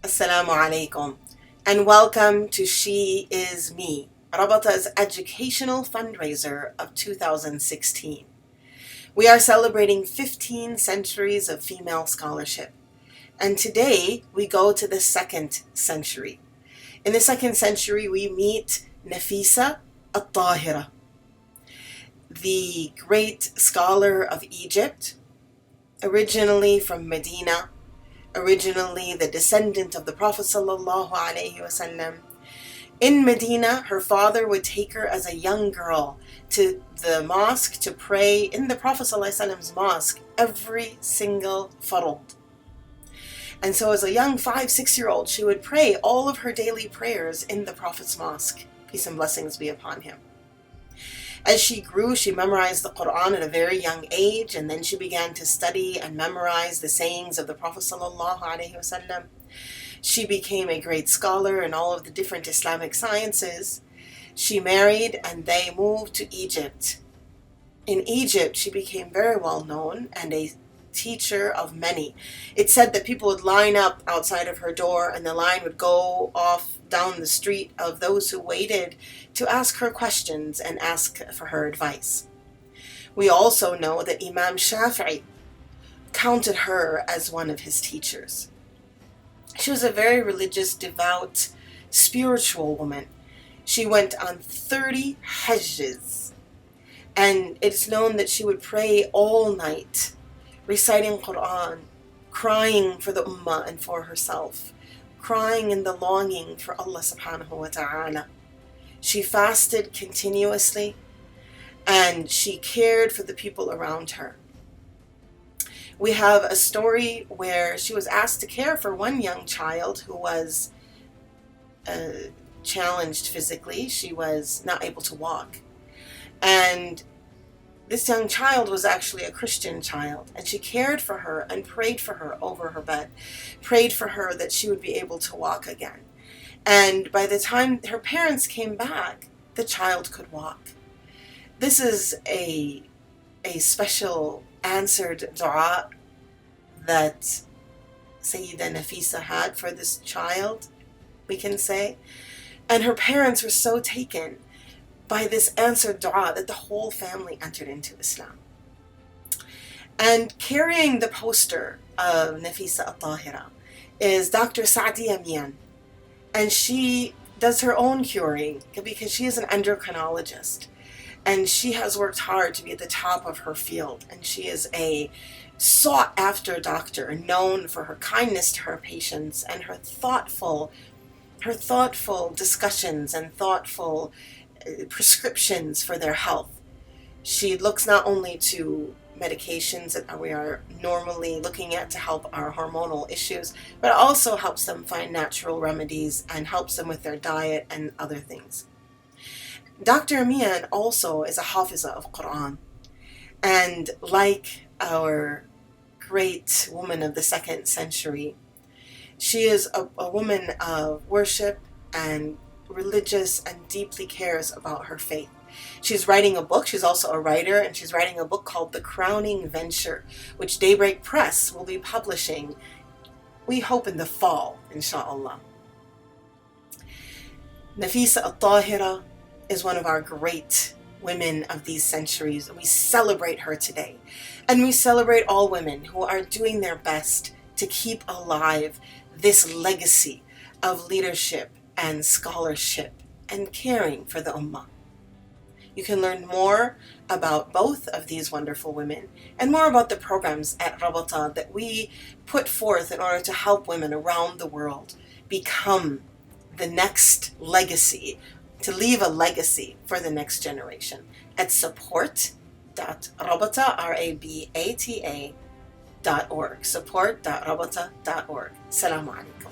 Assalamu alaikum, and welcome to She Is Me, Rabata's educational fundraiser of 2016. We are celebrating 15 centuries of female scholarship, and today we go to the 2nd century. In the 2nd century, we meet Nafisa al Tahira, the great scholar of Egypt, originally from Medina, originally the descendant of the Prophet sallallahu alaihi wasallam. In Medina, her father would take her as a young girl to the mosque to pray in the Prophet sallallahu alaihi wasallam's mosque every single fard. And so as a young 5-6-year-old, she would pray all of her daily prayers in the Prophet's mosque. Peace and blessings be upon him. As she grew, she memorized the Quran at a very young age, and then she began to study and memorize the sayings of the Prophet sallallahu alaihi wasallam. She became a great scholar in all of the different Islamic sciences. She married and they moved to Egypt. In Egypt, she became very well known and a teacher of many. It's said that people would line up outside of her door, and the line would go off down the street of those who waited to ask her questions and ask for her advice. We also know that Imam Shafi'i counted her as one of his teachers. She was a very religious, devout, spiritual woman. She went on 30 hajjs, and it's known that she would pray all night, reciting Quran, crying for the ummah and for herself, crying in the longing for Allah subhanahu wa ta'ala. She fasted continuously, and she cared for the people around her. We have a story where she was asked to care for one young child who was challenged physically. She was not able to walk. And this young child was actually a Christian child, and she cared for her and prayed for her over her bed, prayed for her that she would be able to walk again. And by the time her parents came back, the child could walk. This is a special answered dua that Sayyida Nafisa had for this child, we can say. And her parents were so taken by this answered dua that the whole family entered into Islam. And carrying the poster of Nafisa al Tahira is Dr. Sadia Mian. And she does her own curing because she is an endocrinologist. And she has worked hard to be at the top of her field. And she is a sought after doctor, known for her kindness to her patients and her thoughtful discussions and thoughtful prescriptions for their health. She looks not only to medications that we are normally looking at to help our hormonal issues, but also helps them find natural remedies and helps them with their diet and other things. Dr. Mian also is a hafiza of Quran, and like our great woman of the 2nd century, she is a woman of worship and religious and deeply cares about her faith. She's writing a book. She's also a writer, and she's writing a book called The Crowning Venture, which Daybreak Press will be publishing, we hope, in the fall, inshallah. Nafisa al Tahira is one of our great women of these centuries. We celebrate her today. And we celebrate all women who are doing their best to keep alive this legacy of leadership and scholarship and caring for the ummah. You can learn more about both of these wonderful women and more about the programs at Rabata that we put forth in order to help women around the world become the next legacy, to leave a legacy for the next generation at support.rabata, Rabata.org, support.rabata.org. Assalamu alaikum.